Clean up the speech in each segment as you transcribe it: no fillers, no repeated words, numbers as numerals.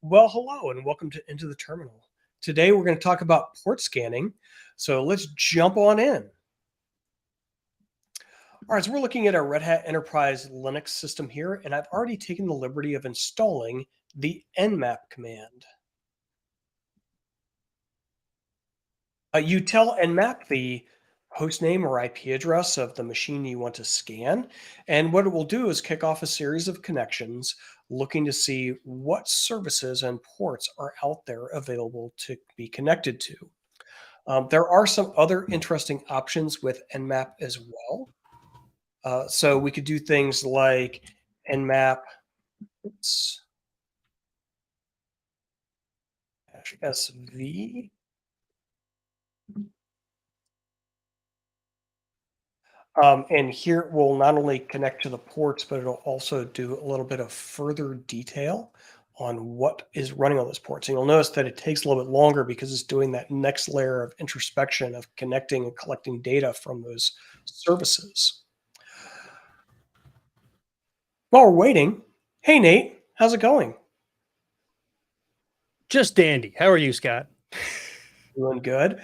Well, hello and welcome to Into the Terminal. Today we're going to talk about port scanning. So let's jump on in. All right, so we're looking at a Red Hat Enterprise Linux system here, and I've already taken the liberty of installing the nmap command. You tell nmap the host name or IP address of the machine you want to scan, and what it will do is kick off a series of connections looking to see what services and ports are out there available to be connected to. There are some other interesting options with nmap as well. So we could do things like nmap -sv. And here it will not only connect to the ports, but it'll also do a little bit of further detail on what is running on those ports. And you'll notice that it takes a little bit longer because it's doing that next layer of introspection of connecting and collecting data from those services. While we're waiting, hey Nate, how's it going? Just dandy. How are you, Scott? Doing good.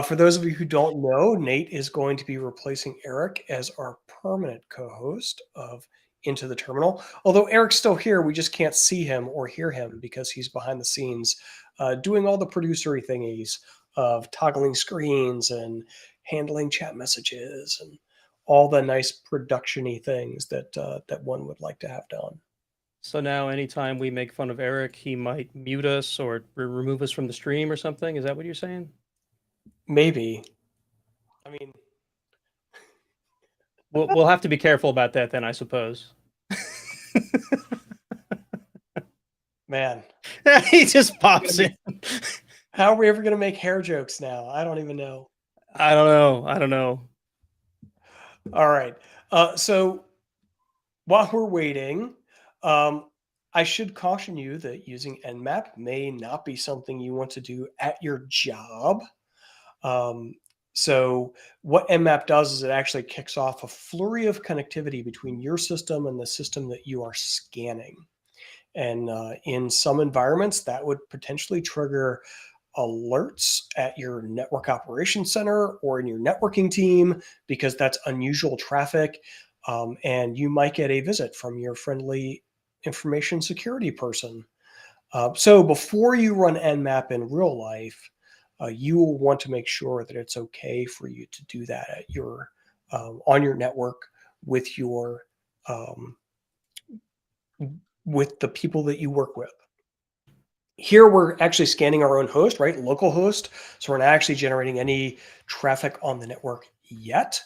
For those of you who don't know, Nate is going to be replacing Eric as our permanent co-host of Into the Terminal. Although Eric's still here, we just can't see him or hear him because he's behind the scenes doing all the producery thingies of toggling screens and handling chat messages and all the nice production-y things that one would like to have done. So now, anytime we make fun of Eric, he might mute us or remove us from the stream or something. Is that what you're saying? Maybe. I mean, We'll have to be careful about that then, I suppose. man, He just pops in. how are we ever going to make hair jokes now? I don't even know. I don't know. I don't know. All right. So while we're waiting, I should caution you that using nmap may not be something you want to do at your job. So what nmap does is it actually kicks off a flurry of connectivity between your system and the system that you are scanning. And in some environments, that would potentially trigger alerts at your network operations center or in your networking team because that's unusual traffic. And you might get a visit from your friendly information security person. So before you run nmap in real life, you will want to make sure that it's okay for you to do that at your on your network with your with the people that you work with. Here we're actually scanning our own host, right? Local host. So we're not actually generating any traffic on the network yet.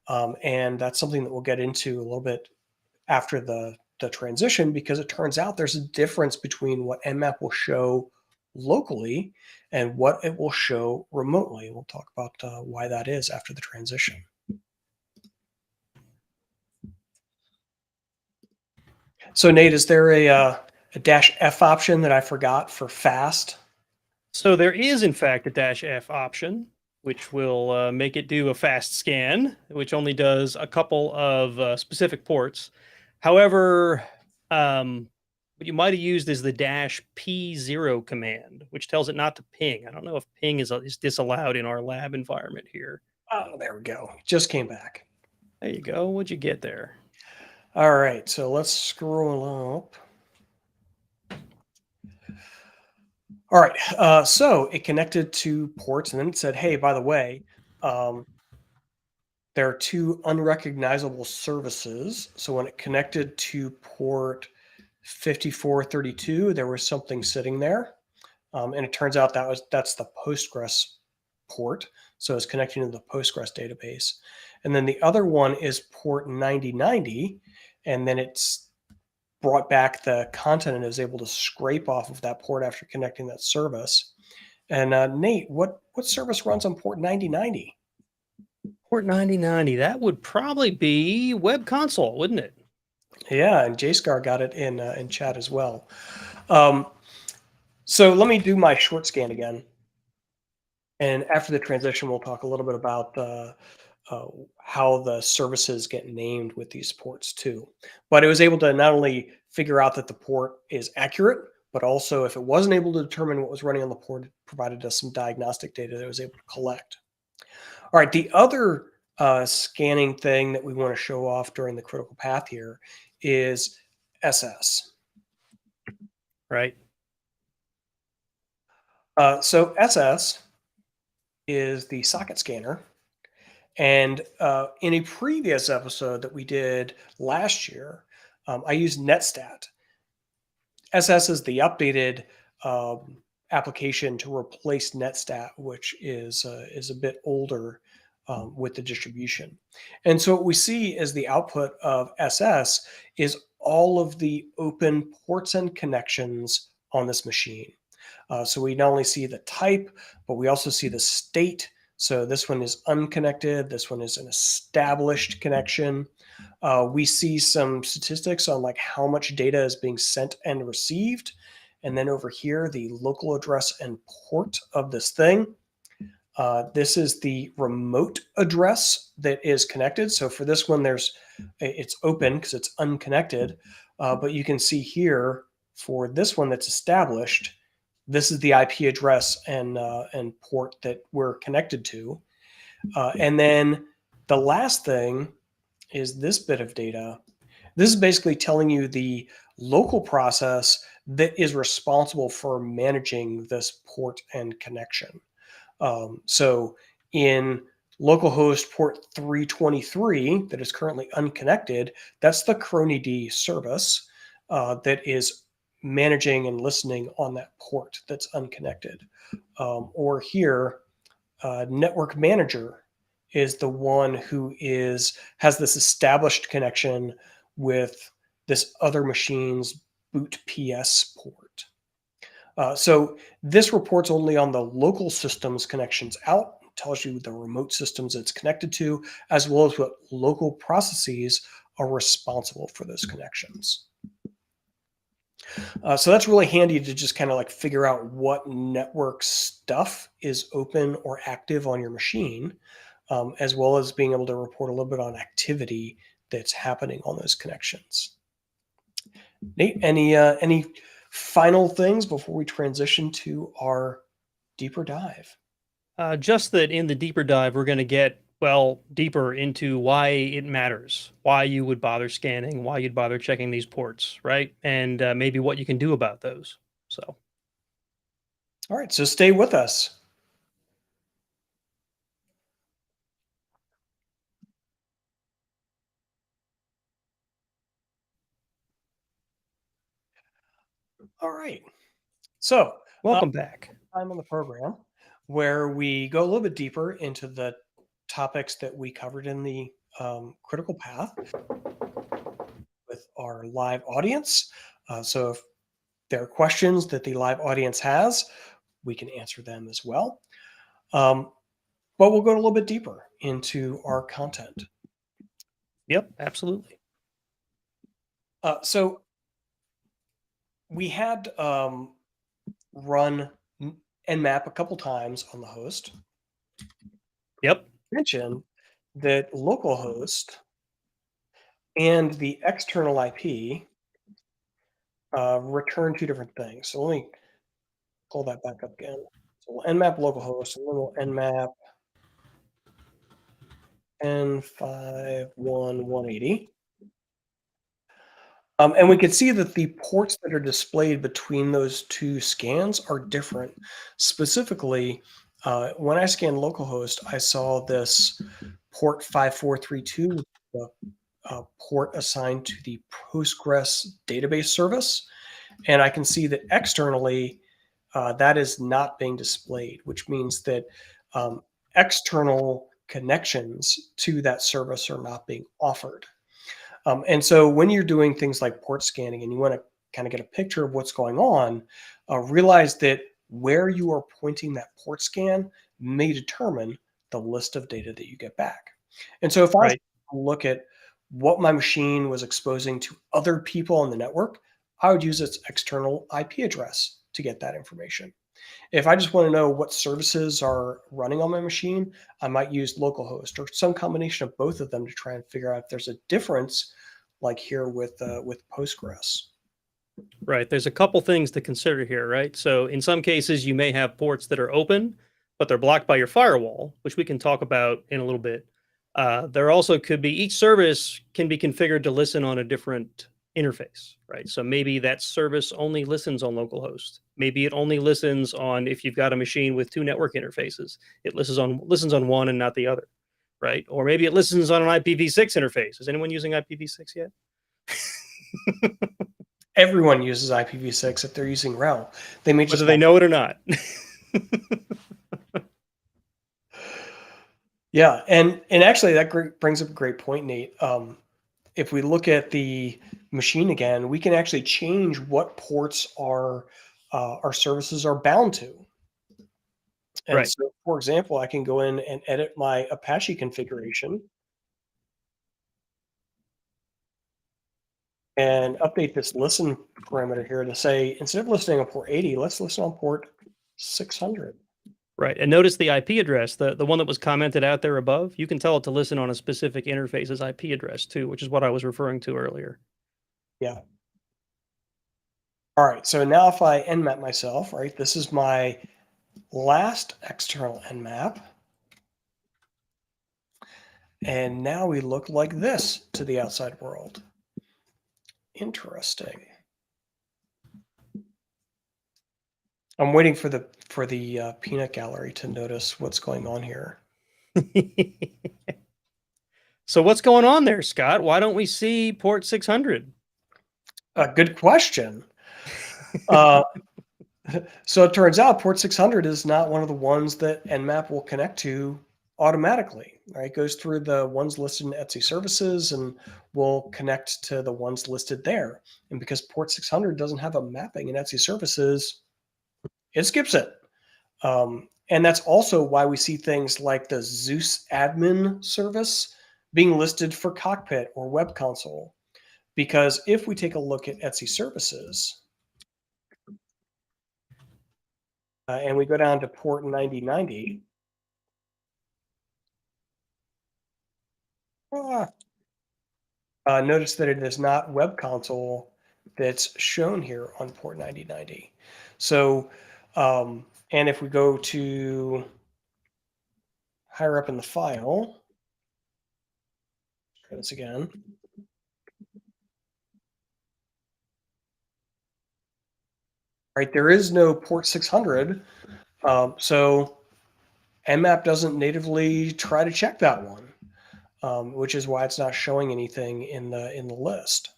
And that's something that we'll get into a little bit after the transition, because it turns out there's a difference between what nmap will show locally and what it will show remotely. We'll talk about why that is after the transition. So Nate, is there a -F option that I forgot for fast? So there is, in fact, a -F option, which will make it do a fast scan, which only does a couple of specific ports. However, what you might have used is the -P0 command, which tells it not to ping. I don't know if ping is disallowed in our lab environment here. Oh, there we go. Just came back. There you go. What'd you get there? All right, so let's scroll up. All right, so it connected to ports, and then it said, hey, by the way, there are two unrecognizable services. So when it connected to port 5432, there was something sitting there. And it turns out that's the Postgres port. So it's connecting to the Postgres database. And then the other one is port 9090, and then it's brought back the content and is able to scrape off of that port after connecting that service. And Nate, what service runs on port 9090? Port 9090. That would probably be Web Console, wouldn't it? Yeah, and JSCAR got it in chat as well. So let me do my short scan again. And after the transition, we'll talk a little bit about how the services get named with these ports too. But it was able to not only figure out that the port is accurate, but also if it wasn't able to determine what was running on the port, it provided us some diagnostic data that it was able to collect. All right, the other scanning thing that we want to show off during the critical path here is SS. Right. So SS is the socket scanner. And in a previous episode that we did last year, I used Netstat. SS is the updated application to replace Netstat, which is a bit older with the distribution. And so what we see as the output of SS is all of the open ports and connections on this machine. So we not only see the type, but we also see the state. So this one is unconnected. This one is an established connection. We see some statistics on like how much data is being sent and received. And then over here, the local address and port of this thing. This is the remote address that is connected. So for this one, it's open because it's unconnected. But you can see here for this one that's established, this is the IP address and port that we're connected to. And then the last thing is this bit of data. This is basically telling you the local process that is responsible for managing this port and connection. So in localhost port 323 that is currently unconnected, that's the cronid service that is managing and listening on that port that's unconnected. Or here, network manager is the one who has this established connection with this other machine's boot PS port. So this reports only on the local systems connections out, tells you the remote systems it's connected to, as well as what local processes are responsible for those connections. So that's really handy to just kind of like figure out what network stuff is open or active on your machine, as well as being able to report a little bit on activity that's happening on those connections. Nate, any final things before we transition to our deeper dive? Just that in the deeper dive, we're going to get, well, deeper into why it matters, why you would bother scanning, why you'd bother checking these ports, right? And maybe what you can do about those. So, All right, so stay with us. All right. So, welcome back. time on the program where we go a little bit deeper into the topics that we covered in the critical path with our live audience. So if there are questions that the live audience has, we can answer them as well. But we'll go a little bit deeper into our content. Yep, absolutely. So we had run nmap a couple times on the host. Yep. Mention that localhost and the external IP return two different things. So let me pull that back up again. So we'll nmap localhost, and then we'll nmap N51180. And we can see that the ports that are displayed between those two scans are different. Specifically, when I scanned localhost, I saw this port 5432, the port assigned to the Postgres database service. And I can see that externally, that is not being displayed, which means that external connections to that service are not being offered. And so when you're doing things like port scanning and you want to kind of get a picture of what's going on, realize that where you are pointing that port scan may determine the list of data that you get back. And so if I look at what my machine was exposing to other people on the network, I would use its external IP address to get that information. If I just want to know what services are running on my machine, I might use localhost or some combination of both of them to try and figure out if there's a difference, like here with Postgres. Right. There's a couple things to consider here, right? So in some cases, you may have ports that are open, but they're blocked by your firewall, which we can talk about in a little bit. There also could be each service can be configured to listen on a different interface, right? So maybe that service only listens on localhost. Maybe it only listens on if you've got a machine with two network interfaces. It listens on one and not the other, right? Or maybe it listens on an IPv6 interface. Is anyone using IPv6 yet? Everyone uses IPv6 if they're using RHEL. They may Whether just they not. know it or not. Yeah, and actually that brings up a great point, Nate. If we look at the machine again, we can actually change what ports our services are bound to. And Right. so, for example, I can go in and edit my Apache configuration and update this listen parameter here to say, instead of listening on port 80, let's listen on port 600. Right. And notice the IP address, the one that was commented out there above, you can tell it to listen on a specific interface's IP address too, which is what I was referring to earlier. Yeah. All right. So now if I nmap myself, right, this is my last external nmap. And now we look like this to the outside world. Interesting. I'm waiting for the peanut gallery to notice what's going on here. So what's going on there, Scott? Why don't we see port 600? Good question. Uh, so it turns out port 600 is not one of the ones that nmap will connect to automatically. Right, it goes through the ones listed in Etsy services and will connect to the ones listed there. And because port 600 doesn't have a mapping in Etsy services, it skips it. And that's also why we see things like the Zeus admin service being listed for cockpit or web console. Because if we take a look at Etsy services and we go down to port 9090, notice that it is not web console that's shown here on port 9090. So, and if we go to higher up in the file, try this again. Right, there is no port 600, so nmap doesn't natively try to check that one, which is why it's not showing anything in the list.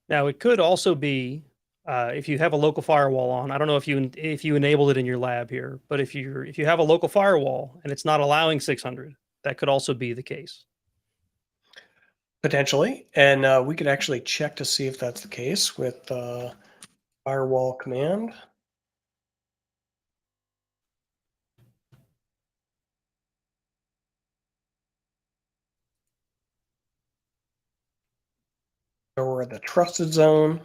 Now it could also be if you have a local firewall on. I don't know if you enabled it in your lab here, but if you have a local firewall and it's not allowing 600, that could also be the case. Potentially, and we could actually check to see if that's the case with firewall command. So we're at the trusted zone.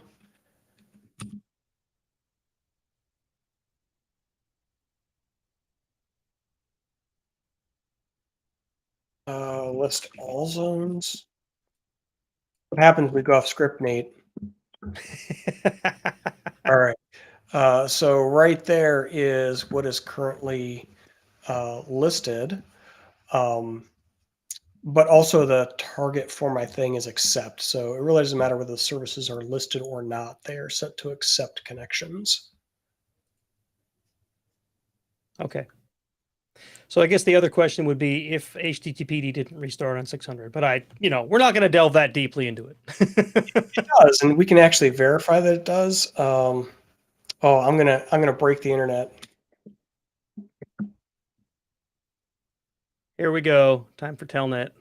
List all zones. What happens if we go off script, Nate? All right. So right there is what is currently listed. But also the target for my thing is accept. So it really doesn't matter whether the services are listed or not. They are set to accept connections. Okay. So I guess the other question would be if HTTPD didn't restart on 600, but we're not going to delve that deeply into it. It does, and we can actually verify that it does. Oh, I'm gonna break the internet. Here we go. Time for telnet.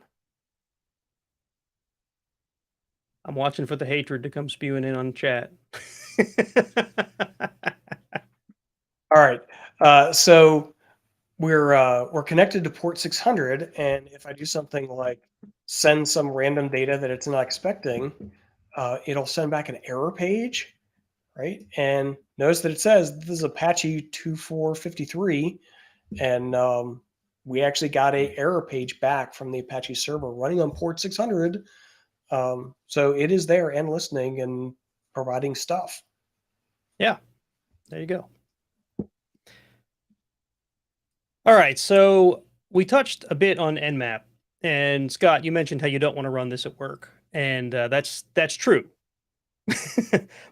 I'm watching for the hatred to come spewing in on chat. All right. So we're connected to port 600, and if I do something like send some random data that it's not expecting, it'll send back an error page, right? And notice that it says this is Apache 2453, and we actually got a error page back from the Apache server running on port 600. So it is there and listening and providing stuff. Yeah, there you go. All right, so we touched a bit on nmap, and Scott, you mentioned how you don't want to run this at work, and that's true.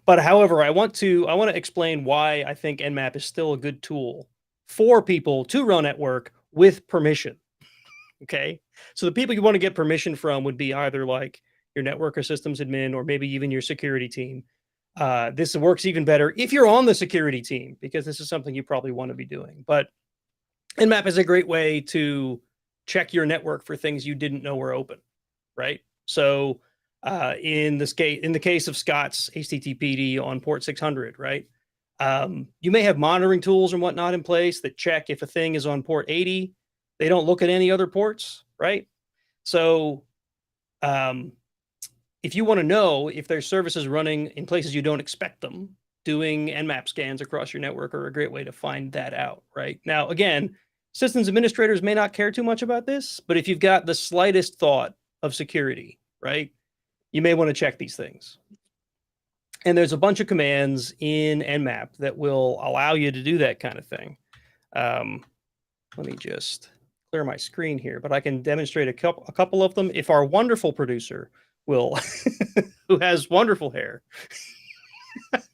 But however, I want to explain why I think nmap is still a good tool for people to run at work with permission. Okay, so the people you want to get permission from would be either like your network or systems admin, or maybe even your security team. This works even better if you're on the security team, because this is something you probably want to be doing. But nmap is a great way to check your network for things you didn't know were open, right? So in the case of Scott's HTTPD on port 600, right? You may have monitoring tools and whatnot in place that check if a thing is on port 80. They don't look at any other ports, right? So if you want to know if there's services running in places you don't expect them, doing nmap scans across your network are a great way to find that out, right? Now, again, systems administrators may not care too much about this, but if you've got the slightest thought of security, right, you may want to check these things. And there's a bunch of commands in nmap that will allow you to do that kind of thing. Let me just clear my screen here, but I can demonstrate a couple of them if our wonderful producer will, who has wonderful hair,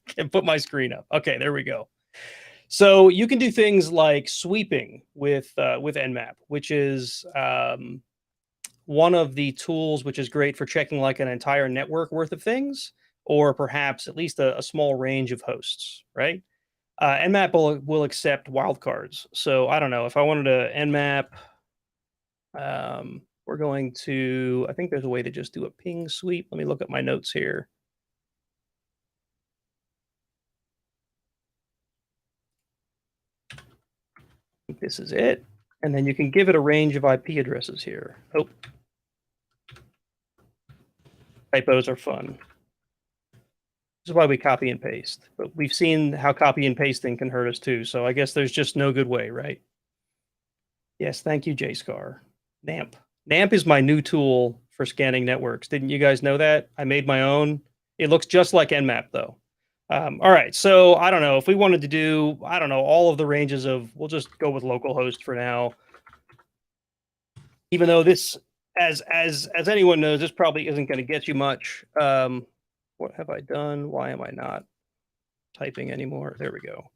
can put my screen up. Okay, there we go. So you can do things like sweeping with nmap, which is one of the tools which is great for checking like an entire network worth of things, or perhaps at least a small range of hosts, right? Nmap will accept wildcards. So I don't know if I wanted to nmap. We're going to, I think there's a way to just do a ping sweep. Let me look at my notes here. This is it. And then you can give it a range of IP addresses here. Oh, typos are fun. This is why we copy and paste. But we've seen how copy and pasting can hurt us too. So I guess there's just no good way, right? Yes, thank you, JSCAR. NAMP. NAMP is my new tool for scanning networks. Didn't you guys know that? I made my own. It looks just like nmap though. All right, so I don't know if we wanted to do, I don't know, all of the ranges of, we'll just go with localhost for now. Even though this, as anyone knows, this probably isn't going to get you much. What have I done? Why am I not typing anymore? There we go.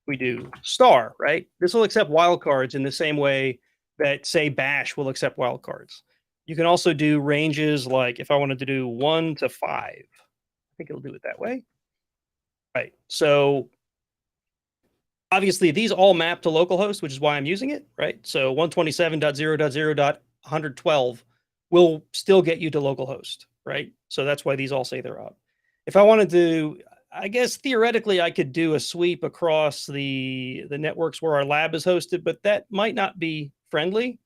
We do star, right? This will accept wildcards in the same way that, say, bash will accept wildcards. You can also do ranges like if I wanted to do 1 to 5. I think it'll do it that way. Right. So obviously these all map to localhost, which is why I'm using it, right? So 127.0.0.112 will still get you to localhost, right? So that's why these all say they're up. If I wanted to, I guess theoretically I could do a sweep across the networks where our lab is hosted, but that might not be friendly.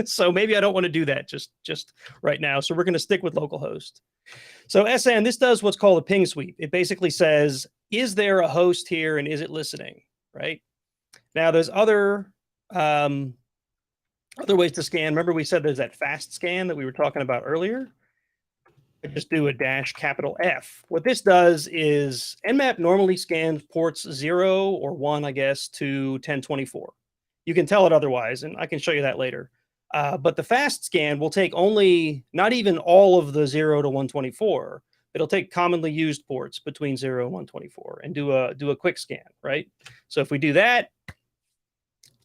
So maybe I don't want to do that just right now. So we're going to stick with localhost. So SN, this does what's called a ping sweep. It basically says, is there a host here and is it listening, right? Now there's other ways to scan. Remember we said there's that fast scan that we were talking about earlier? I just do a -F. What this does is nmap normally scans ports 0 or 1, I guess, to 1024. You can tell it otherwise, and I can show you that later. But the fast scan will take only, not even all of the 0 to 124. It'll take commonly used ports between 0 and 124 and do a quick scan, right? So if we do that,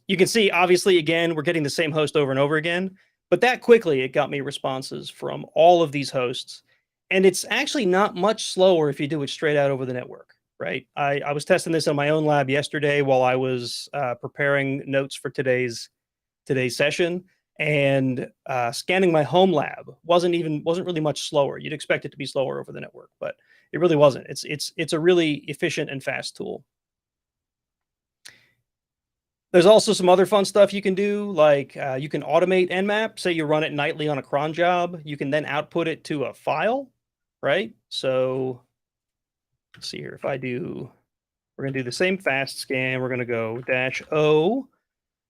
you can see, obviously, again, we're getting the same host over and over again. But that quickly, it got me responses from all of these hosts. And it's actually not much slower if you do it straight out over the network, right? I was testing this in my own lab yesterday while I was preparing notes for today's session. And scanning my home lab wasn't really much slower. You'd expect it to be slower over the network, but it really wasn't. It's a really efficient and fast tool. There's also some other fun stuff you can do, like you can automate nmap. Say you run it nightly on a cron job, you can then output it to a file, right? So let's see here. If I do, we're going to do the same fast scan. We're going to go -O.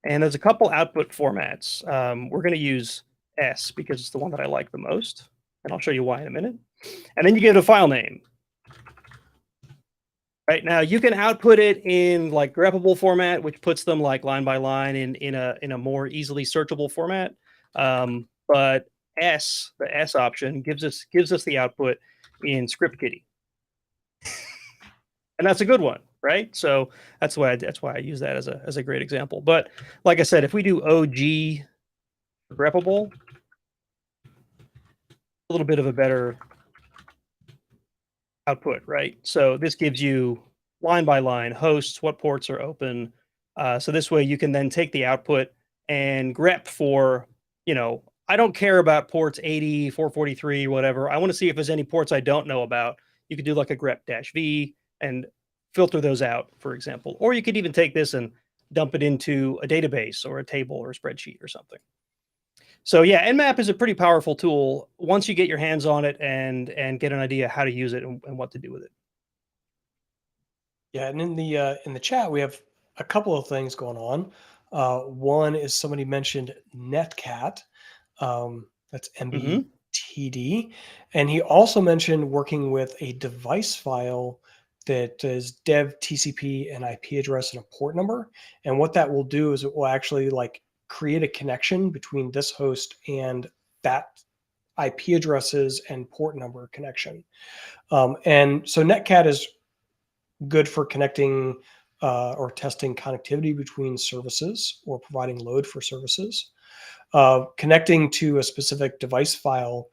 And there's a couple output formats. We're going to use S because it's the one that I like the most. And I'll show you why in a minute. And then you give it a file name. Right now, you can output it in like greppable format, which puts them like line by line in a more easily searchable format. But the S option gives us the output in script kiddie, and that's a good one, right? So that's why I use that as a great example. But like I said, if we do OG greppable, a little bit of a better output, right? So this gives you line by line hosts, what ports are open. So this way you can then take the output and grep for, I don't care about ports 80, 443, whatever. I want to see if there's any ports I don't know about. You could do like a grep-v and filter those out, for example. Or you could even take this and dump it into a database or a table or a spreadsheet or something. So yeah, nmap is a pretty powerful tool once you get your hands on it and get an idea how to use it and what to do with it. Yeah, and in the chat we have a couple of things going on. One is somebody mentioned netcat. That's Mm-hmm. MBTD, and he also mentioned working with a device file that is dev TCP and IP address and a port number. And what that will do is it will actually like create a connection between this host and that IP addresses and port number connection. And so netcat is good for connecting or testing connectivity between services or providing load for services. Connecting to a specific device file,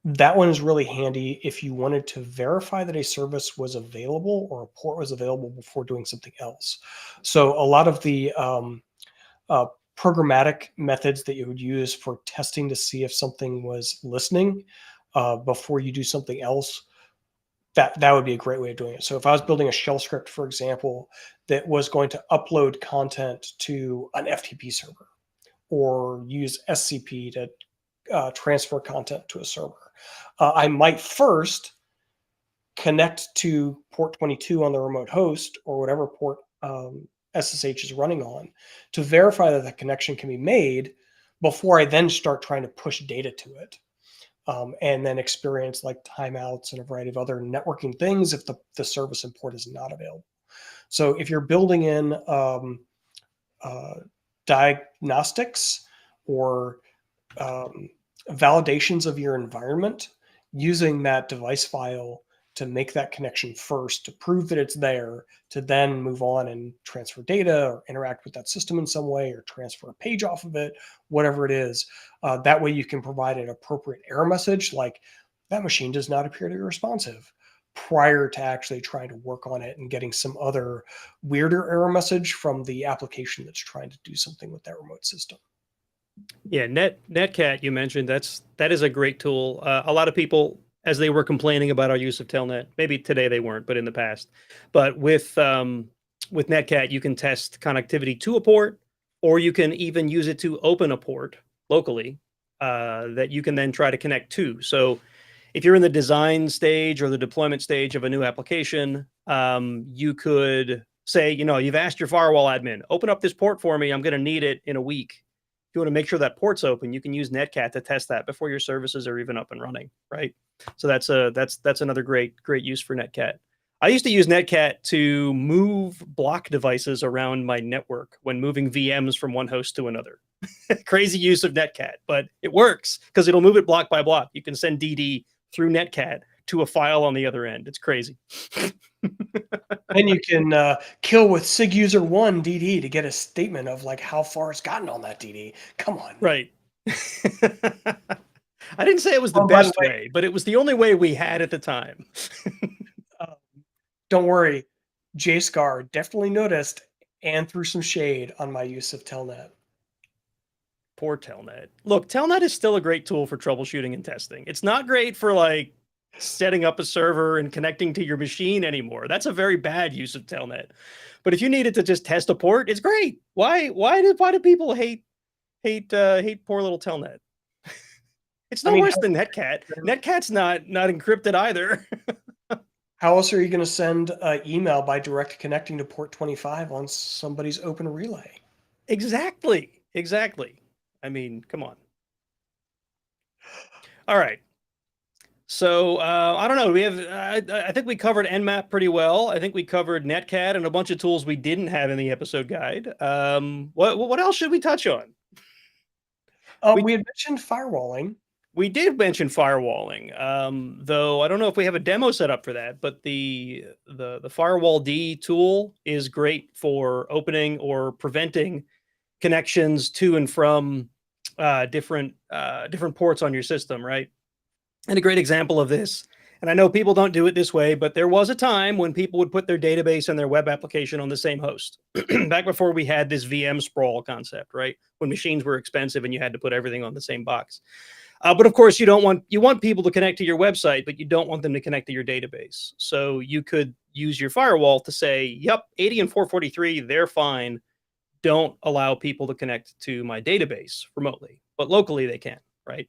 that one is really handy if you wanted to verify that a service was available or a port was available before doing something else. So a lot of the uh, programmatic methods that you would use for testing to see if something was listening before you do something else, that would be a great way of doing it. So if I was building a shell script, for example, that was going to upload content to an FTP server or use SCP to transfer content to a server, I might first connect to port 22 on the remote host or whatever port SSH is running on to verify that the connection can be made before I then start trying to push data to it. And then experience like timeouts and a variety of other networking things if the service and port is not available. So if you're building in diagnostics or validations of your environment, using that device file to make that connection first to prove that it's there, to then move on and transfer data or interact with that system in some way or transfer a page off of it, whatever it is. That way you can provide an appropriate error message like that machine does not appear to be responsive prior to actually trying to work on it and getting some other weirder error message from the application that's trying to do something with that remote system. Yeah, netcat you mentioned, that is a great tool. A lot of people, as they were complaining about our use of telnet, maybe today they weren't, but in the past. But with netcat, you can test connectivity to a port, or you can even use it to open a port locally that you can then try to connect to. So if you're in the design stage or the deployment stage of a new application, you could say, you've asked your firewall admin, open up this port for me. I'm going to need it in a week. If you want to make sure that port's open, you can use netcat to test that before your services are even up and running, right? So that's another great use for netcat. I used to use netcat to move block devices around my network when moving VMs from one host to another. Crazy use of netcat, but it works because it'll move it block by block. You can send DD through netcat to a file on the other end. It's crazy. Then you can kill with sig user 1 DD to get a statement of like how far it's gotten on that DD. Come on. Right. I didn't say it was the By the best way, but it was the only way we had at the time. uh, don't worry. JSCAR definitely noticed and threw some shade on my use of Telnet. Poor Telnet. Look, Telnet is still a great tool for troubleshooting and testing. It's not great for like setting up a server and connecting to your machine anymore. That's a very bad use of Telnet. But if you needed to just test a port, it's great. Why do people hate poor little Telnet? It's no worse than Netcat. Netcat's not encrypted either. How else are you going to send an email by direct connecting to port 25 on somebody's open relay? Exactly. I mean, come on. All right. So I don't know. We have. I think we covered nmap pretty well. I think we covered netcat and a bunch of tools we didn't have in the episode guide. What else should we touch on? We had mentioned firewalling. We did mention firewalling, though I don't know if we have a demo set up for that. But the firewall-d tool is great for opening or preventing connections to and from different ports on your system, right? And a great example of this, and I know people don't do it this way, but there was a time when people would put their database and their web application on the same host. Back before we had this VM sprawl concept, right? When machines were expensive and you had to put everything on the same box. But of course, you want people to connect to your website, but you don't want them to connect to your database. So you could use your firewall to say, yep, 80 and 443, they're fine. Don't allow people to connect to my database remotely, but locally they can, right?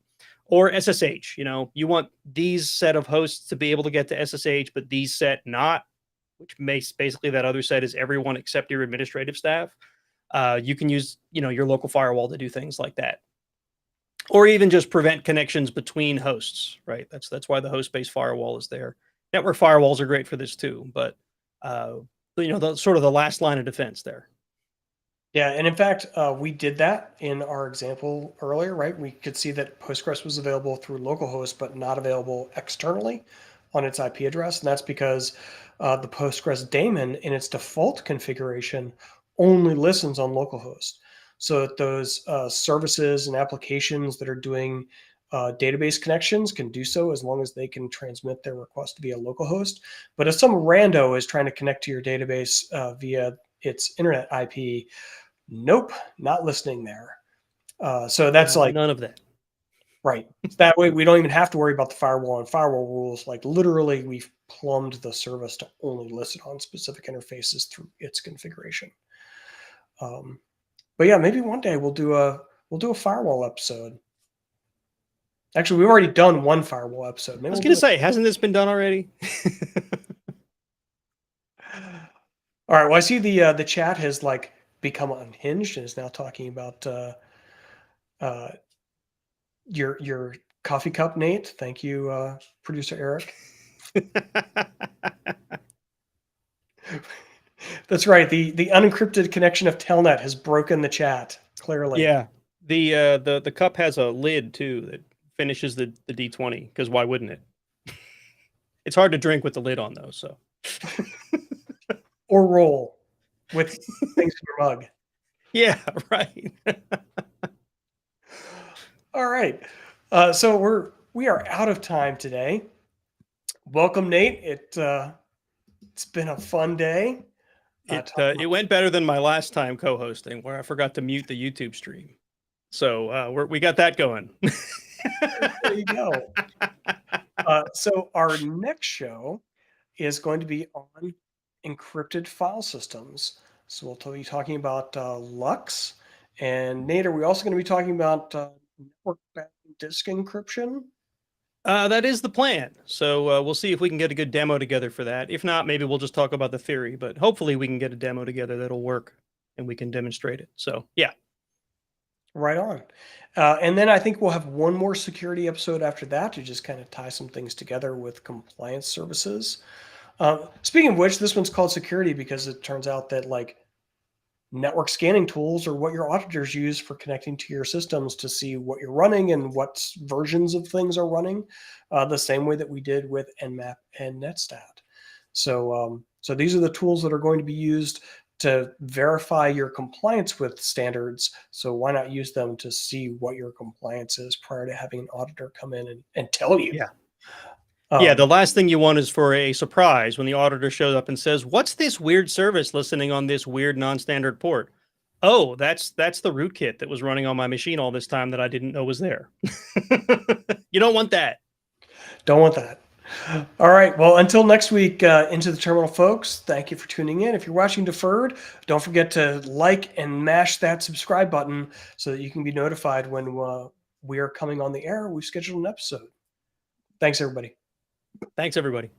Or SSH, you want these set of hosts to be able to get to SSH, but these set not, which makes basically that other set is everyone except your administrative staff. You can use, your local firewall to do things like that. Or even just prevent connections between hosts, right? That's why the host-based firewall is there. Network firewalls are great for this too, but the sort of the last line of defense there. Yeah, and in fact, we did that in our example earlier, right? We could see that Postgres was available through localhost, but not available externally on its IP address. And that's because the Postgres daemon in its default configuration only listens on localhost. So that those services and applications that are doing database connections can do so as long as they can transmit their request via localhost. But if some rando is trying to connect to your database via its internet IP, nope, not listening there. So that's like none of that. Right. That way we don't even have to worry about the firewall and firewall rules. Like literally we've plumbed the service to only listen on specific interfaces through its configuration. But yeah, maybe one day we'll do a firewall episode. Actually, we've already done one firewall episode. Maybe I was going to say, hasn't this been done already? All right. Well, I see the chat has like become unhinged and is now talking about your coffee cup, Nate. Thank you, producer Eric. That's right. The unencrypted connection of telnet has broken the chat. Clearly, yeah. The cup has a lid too that finishes the D20, because why wouldn't it? It's hard to drink with the lid on though. So, or roll with things in your mug. Yeah, right. All right. So we are out of time today. Welcome, Nate. It's been a fun day. It went better than my last time co-hosting, where I forgot to mute the YouTube stream. So we got that going. There you go. So our next show is going to be on encrypted file systems. So we'll be talking about Lux. And Nate, are we also going to be talking about network-bound disk encryption? That is the plan. So we'll see if we can get a good demo together for that. If not, maybe we'll just talk about the theory. But hopefully we can get a demo together that'll work and we can demonstrate it. So, yeah. Right on. And then I think we'll have one more security episode after that to just kind of tie some things together with compliance services. Speaking of which, this one's called security because it turns out that like network scanning tools are what your auditors use for connecting to your systems to see what you're running and what versions of things are running, the same way that we did with nmap and netstat. So these are the tools that are going to be used to verify your compliance with standards. So why not use them to see what your compliance is prior to having an auditor come in and tell you? Yeah. Yeah, the last thing you want is for a surprise when the auditor shows up and says, "What's this weird service listening on this weird non-standard port?" Oh, that's the rootkit that was running on my machine all this time that I didn't know was there. You don't want that. Don't want that. All right. Well, until next week, Into the Terminal folks, thank you for tuning in. If you're watching deferred, don't forget to like and mash that subscribe button so that you can be notified when we are coming on the air. We've scheduled an episode. Thanks, everybody. Thanks, everybody.